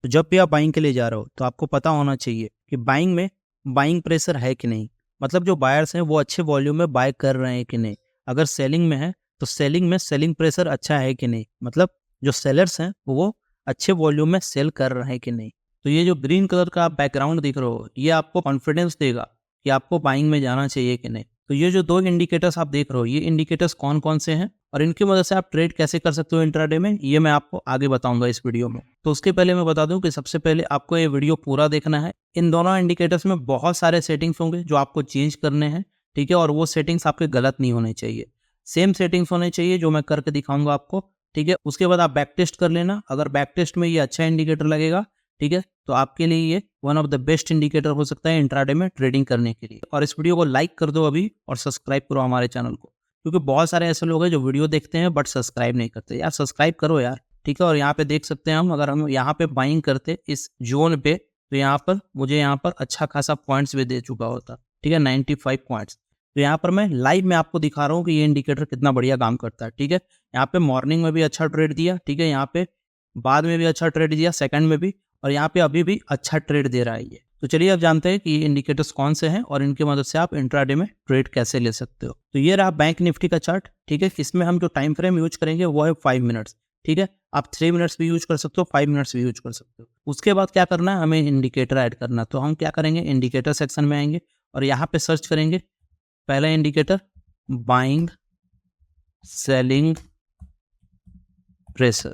तो जब भी आप बाइंग के लिए जा रहे हो तो आपको पता होना चाहिए कि बाइंग में बाइंग प्रेशर है कि नहीं, मतलब जो बायर्स हैं वो अच्छे वॉल्यूम में बाय कर रहे हैं कि नहीं। अगर सेलिंग में है तो सेलिंग में सेलिंग प्रेशर अच्छा है कि नहीं, मतलब जो सेलर्स हैं वो अच्छे वॉल्यूम में सेल कर रहे हैं कि नहीं। तो ये जो ग्रीन कलर का आप बैकग्राउंड दिख रहे हो ये आपको कॉन्फिडेंस देगा कि आपको बाइंग में जाना चाहिए कि नहीं। तो ये जो दो इंडिकेटर्स आप देख रहे हो ये इंडिकेटर्स कौन कौन से हैं और इनकी मदद से आप ट्रेड कैसे कर सकते हो इंट्राडे में, ये मैं आपको आगे बताऊंगा इस वीडियो में। तो उसके पहले मैं बता दूं कि सबसे पहले आपको ये वीडियो पूरा देखना है। इन दोनों इंडिकेटर्स में बहुत सारे सेटिंग्स होंगे जो आपको चेंज करने हैं, ठीक है, और वो सेटिंग्स आपके गलत नहीं होने चाहिए, सेम सेटिंग्स होने चाहिए जो मैं करके दिखाऊंगा आपको, ठीक है। उसके बाद आप बैक टेस्ट कर लेना, अगर बैक टेस्ट में ये अच्छा इंडिकेटर लगेगा, ठीक है, तो आपके लिए ये one of the best indicator हो सकता है इंट्राडे में ट्रेडिंग करने के लिए। और इस वीडियो को लाइक कर दो अभी और सब्सक्राइब करो हमारे चैनल को, क्योंकि बहुत सारे ऐसे लोग हैं जो वीडियो देखते हैं बट सब्सक्राइब नहीं करते। यार सब्सक्राइब करो यार, ठीक है। और यहाँ पे देख सकते हैं हम, अगर हम यहाँ पे बाइंग करते इस जोन पे तो यहाँ पर मुझे यहाँ पर अच्छा खासा पॉइंट्स भी दे चुका होता, ठीक है, 95 पॉइंट्स। तो यहाँ पर मैं लाइव में आपको दिखा रहा हूँ कि ये इंडिकेटर कितना बढ़िया काम करता है, ठीक है। यहाँ पे मॉर्निंग में भी अच्छा ट्रेड दिया, ठीक है, यहाँ पे बाद में भी अच्छा ट्रेड दिया, सेकंड में भी, और यहाँ पे अभी भी अच्छा ट्रेड दे रहा है ये। तो चलिए अब जानते हैं कि ये इंडिकेटर्स कौन से हैं और इनकी मदद से आप इंट्राडे में ट्रेड कैसे ले सकते हो। तो ये रहा बैंक निफ्टी का चार्ट, ठीक है। इसमें हम जो टाइम फ्रेम यूज करेंगे वो है 5 मिनट्स, ठीक है। आप 3 मिनट्स भी यूज कर सकते हो, 5 मिनट्स भी यूज कर सकते हो। उसके बाद क्या करना है, हमें इंडिकेटर ऐड करना। तो हम क्या करेंगे, इंडिकेटर सेक्शन में आएंगे और यहाँ पे सर्च करेंगे पहला इंडिकेटर बाइंग सेलिंग प्रेशर,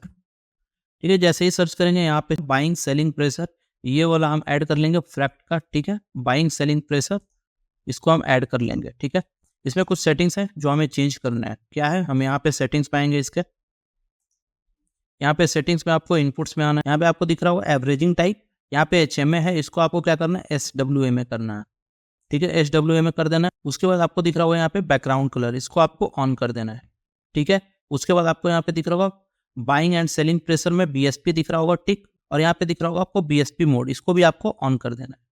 ठीक है। जैसे ही सर्च करेंगे यहाँ पे बाइंग सेलिंग प्रेशर, ये वाला हम ऐड कर लेंगे फ्रैक्ट का, ठीक है। बाइंग सेलिंग प्रेशर इसको हम ऐड कर लेंगे, ठीक है। इसमें कुछ सेटिंग्स हैं जो हमें चेंज करना है। क्या है, हम यहाँ पे सेटिंग्स पाएंगे इसके, यहाँ पे सेटिंग्स में आपको इनपुट्स में आना है। यहाँ पे आपको दिख रहा होगा एवरेजिंग टाइप, यहाँ पे HMA है, इसको आपको क्या करना है, SWMA करना है, ठीक है। SWMA कर देना है। उसके बाद आपको दिख रहा होगा यहाँ पे बैकग्राउंड कलर, इसको आपको ऑन कर देना है, ठीक है। उसके बाद आपको यहाँ पे दिख रहा होगा बाइंग एंड सेलिंग प्रेशर में BSP दिख रहा होगा टिक, और यहाँ पे दिख रहा होगा आपको BSP मोड, इसको भी आपको ऑन कर देना है,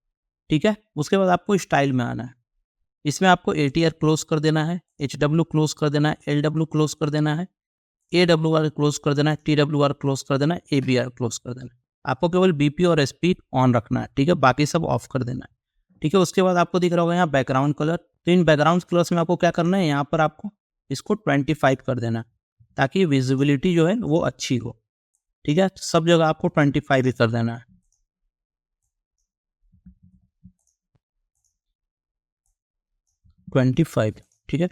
ठीक है। उसके बाद आपको स्टाइल में आना है, इसमें आपको ATR क्लोज कर देना है, HW क्लोज कर देना है, LW क्लोज कर देना है, AWR क्लोज कर देना है, TWR क्लोज कर देना है, ABR क्लोज कर देना है। आपको केवल BP और SP ऑन रखना है, ठीक है, बाकी सब ऑफ कर देना है, ठीक है। उसके बाद आपको दिख रहा होगा यहाँ बैकग्राउंड कलर, तो इन बैकग्राउंड कलर्स में आपको क्या करना है, यहाँ पर आपको इसको 25 कर देना है ताकि विजिबिलिटी जो है वो अच्छी हो, ठीक है। सब जगह आपको 25 ही कर देना है, 25, ठीक है।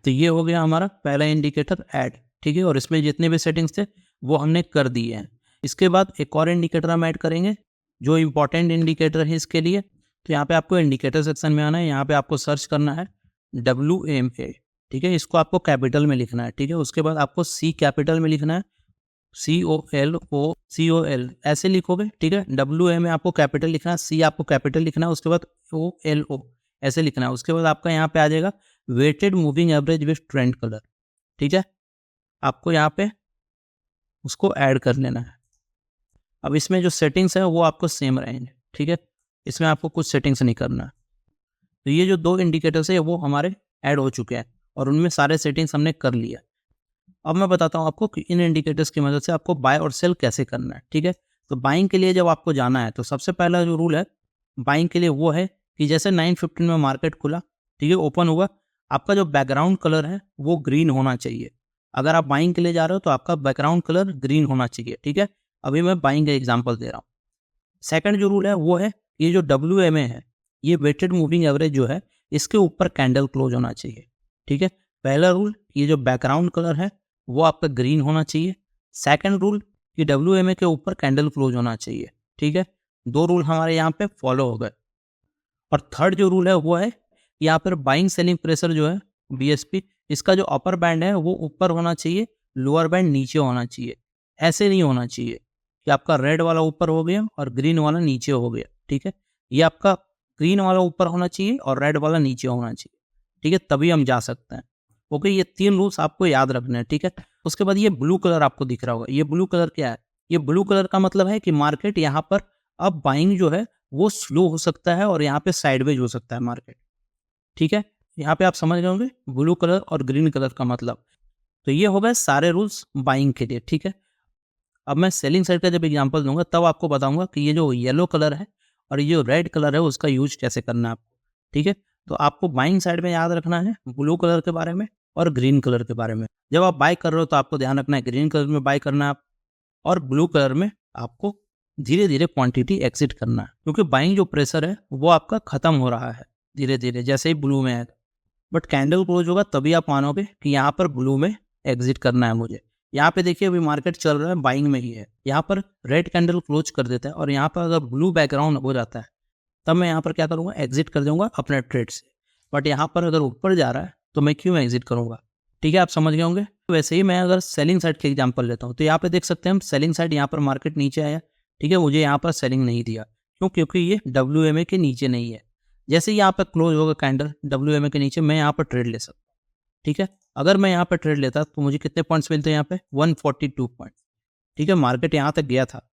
तो ये हो गया हमारा पहला इंडिकेटर ऐड, ठीक है। और इसमें जितने भी सेटिंग्स थे वो हमने कर दिए हैं। इसके बाद एक और इंडिकेटर हम ऐड करेंगे जो इंपॉर्टेंट इंडिकेटर है इसके लिए। तो यहाँ पे आपको इंडिकेटर सेक्शन में आना है, यहाँ पे आपको सर्च करना है WMA, ठीक है। इसको आपको कैपिटल में लिखना है, ठीक है। उसके बाद आपको C कैपिटल में लिखना है, COL ऐसे लिखोगे, ठीक है। WMA आपको कैपिटल लिखना है, C आपको कैपिटल लिखना है, उसके बाद OLO ऐसे लिखना है। उसके बाद आपका यहाँ पे आ जाएगा weighted moving average with trend colour, ठीक है। आपको यहाँ पे उसको ऐड कर लेना है। अब इसमें जो सेटिंग्स है वो आपको सेम रहेंगे, ठीक है। इसमें आपको कुछ सेटिंग्स नहीं करना है। तो ये जो दो इंडिकेटर्स है वो हमारे ऐड हो चुके हैं और उनमें सारे सेटिंग्स हमने कर लिया। अब मैं बताता हूँ आपको कि इन इंडिकेटर्स की मदद से आपको बाय और सेल कैसे करना है, ठीक है। तो बाइंग के लिए जब आपको जाना है तो सबसे पहला जो रूल है बाइंग के लिए वो है कि जैसे 9:15 में मार्केट खुला, ठीक है, ओपन हुआ, आपका जो बैकग्राउंड कलर है वो ग्रीन होना चाहिए। अगर आप बाइंग के लिए जा रहे हो तो आपका बैकग्राउंड कलर ग्रीन होना चाहिए, ठीक है। अभी मैं बाइंग का एग्जाम्पल दे रहा हूँ। सेकंड जो रूल है वो है ये जो WMA है, ये वेटेड मूविंग एवरेज जो है इसके ऊपर कैंडल क्लोज होना चाहिए, ठीक है। पहला रूल, ये जो बैकग्राउंड कलर है वो आपका ग्रीन होना चाहिए। सेकंड रूल कि WMA के ऊपर कैंडल क्लोज होना चाहिए, ठीक है। दो रूल हमारे यहाँ पे फॉलो हो गए। और थर्ड जो रूल है वो है यहाँ पर बाइंग सेलिंग प्रेशर जो है BSP, इसका जो अपर बैंड है वो ऊपर होना चाहिए, लोअर बैंड नीचे होना चाहिए। ऐसे नहीं होना चाहिए कि आपका रेड वाला ऊपर हो गया और ग्रीन वाला नीचे हो गया, ठीक है। ये आपका ग्रीन वाला ऊपर होना चाहिए और रेड वाला नीचे होना चाहिए, ठीक है, तभी हम जा सकते हैं। ओके, ये 3 रूल्स आपको याद रखने हैं, ठीक है। उसके बाद ये ब्लू कलर आपको दिख रहा होगा, ये ब्लू कलर क्या है, ये ब्लू कलर का मतलब है कि मार्केट यहाँ पर अब बाइंग जो है वो स्लो हो सकता है और यहाँ पे साइडवेज हो सकता है मार्केट, ठीक है। यहाँ पे आप समझ गए होंगे ब्लू कलर और ग्रीन कलर का मतलब। तो ये हो गए सारे रूल्स बाइंग के लिए, ठीक है। अब मैं सेलिंग साइड का जब एग्जांपल दूंगा तब आपको बताऊंगा कि ये जो येलो कलर है और ये जो रेड कलर है उसका यूज कैसे करना है आपको, ठीक है। तो आपको बाइंग साइड में याद रखना है ब्लू कलर के बारे में और ग्रीन कलर के बारे में। जब आप बाय कर रहे हो तो आपको ध्यान रखना है ग्रीन कलर में बाय करना है आप, और ब्लू कलर में आपको धीरे धीरे क्वांटिटी एग्जिट करना है, क्योंकि बाइंग जो प्रेशर है वो आपका खत्म हो रहा है धीरे धीरे जैसे ही ब्लू में है। बट कैंडल क्लोज होगा तभी आप मानोगे कि यहाँ पर ब्लू में एग्जिट करना है मुझे। यहाँ पे देखिए अभी मार्केट चल रहा है बाइंग में ही है, यहाँ पर रेड कैंडल क्लोज कर देता है और यहाँ पर अगर ब्लू बैकग्राउंड हो जाता है तब मैं यहाँ पर क्या करूँगा, एग्जिट कर दूंगा अपने ट्रेड से। बट यहाँ पर अगर ऊपर जा रहा है तो मैं क्यों एग्जिट करूँगा, ठीक है, आप समझ गए होंगे। वैसे ही मैं अगर सेलिंग साइड के एग्जांपल लेता हूँ तो यहाँ पे देख सकते हैं हम सेलिंग साइड, यहाँ पर मार्केट नीचे आया, ठीक है, मुझे यहाँ पर सेलिंग नहीं दिया, क्यों, क्योंकि ये WMA के नीचे नहीं है। जैसे ही यहाँ पर क्लोज होगा कैंडल WMA के नीचे, मैं यहाँ पर ट्रेड ले सकता हूँ, ठीक है। अगर मैं यहाँ पर ट्रेड लेता तो मुझे कितने पॉइंट्स मिलते हैं, यहाँ पे 142 पॉइंट, ठीक है, मार्केट यहाँ तक गया था,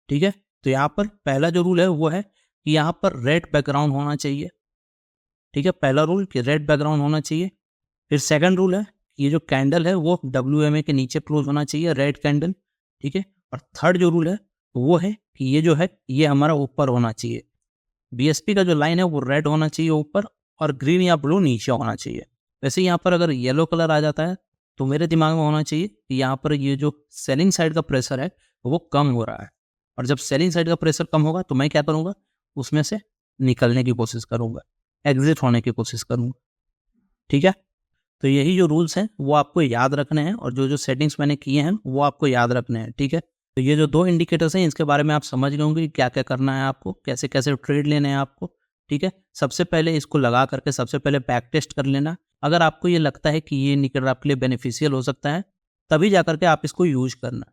ठीक है। तो यहाँ पर पहला जो रूल है वो है कि यहाँ पर रेड बैकग्राउंड होना चाहिए, ठीक है, पहला रूल कि रेड बैकग्राउंड होना चाहिए। फिर सेकंड रूल है ये जो कैंडल है वो WMA के नीचे क्लोज होना चाहिए, रेड कैंडल, ठीक है। और थर्ड जो रूल है वो है कि ये जो है ये हमारा ऊपर होना चाहिए, BSP का जो लाइन है वो रेड होना चाहिए ऊपर और ग्रीन या ब्लू नीचे होना चाहिए। वैसे यहाँ पर अगर येलो कलर आ जाता है तो मेरे दिमाग में होना चाहिए कि यहाँ पर ये जो सेलिंग साइड का प्रेशर है वो कम हो रहा है, और जब सेलिंग साइड का प्रेशर कम होगा तो मैं क्या करूँगा, उसमें से निकलने की कोशिश करूँगा, एग्जिट होने की कोशिश करूँगा, ठीक है। तो यही जो रूल्स हैं वो आपको याद रखने हैं और जो जो सेटिंग्स मैंने किए हैं वो आपको याद रखने हैं, ठीक है। तो ये जो 2 इंडिकेटर्स हैं इसके बारे में आप समझ गए होंगे कि क्या क्या करना है आपको, कैसे कैसे ट्रेड लेने हैं आपको, ठीक है। सबसे पहले इसको लगा करके सबसे पहले बैक टेस्ट कर लेना। अगर आपको ये लगता है कि ये इंडिकेटर आपके लिए बेनिफिशियल हो सकता है तभी जा करके आप इसको यूज करना।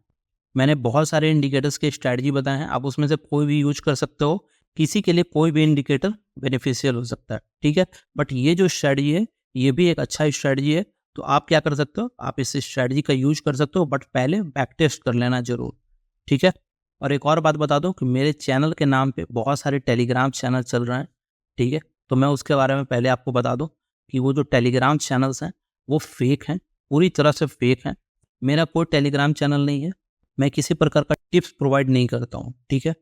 मैंने बहुत सारे इंडिकेटर्स के स्ट्रैटेजी बताए हैं, आप उसमें से कोई भी यूज कर सकते हो, किसी के लिए कोई भी इंडिकेटर बेनिफिशियल हो सकता है, ठीक है। बट ये जो स्ट्रैटेजी है ये भी एक अच्छा स्ट्रैटेजी है, तो आप क्या कर सकते हो, आप इस स्ट्रैटेजी का यूज कर सकते हो, बट पहले बैक टेस्ट कर लेना जरूर, ठीक है। और एक और बात बता दूं कि मेरे चैनल के नाम पे बहुत सारे टेलीग्राम चैनल चल रहे हैं, ठीक है। तो मैं उसके बारे में पहले आपको बता दूं कि वो जो टेलीग्राम चैनल्स हैं वो फेक हैं, पूरी तरह से फेक हैं। मेरा कोई टेलीग्राम चैनल नहीं है, मैं किसी प्रकार का टिप्स प्रोवाइड नहीं करता हूँ, ठीक है।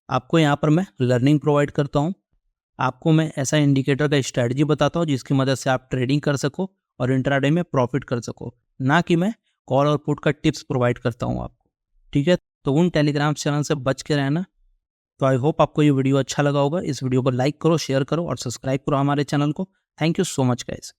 आपको यहाँ पर मैं लर्निंग प्रोवाइड करता हूँ, आपको मैं ऐसा इंडिकेटर का स्ट्रैटेजी बताता हूँ जिसकी मदद से आप ट्रेडिंग कर सको और इंट्राडे में प्रॉफिट कर सको, ना कि मैं कॉल और पुट का टिप्स प्रोवाइड करता हूँ आपको, ठीक है। तो उन टेलीग्राम चैनल से बच के रहना। तो आई होप आपको ये वीडियो अच्छा लगा होगा। इस वीडियो को लाइक करो, शेयर करो और सब्सक्राइब करो हमारे चैनल को। Thank you so much guys.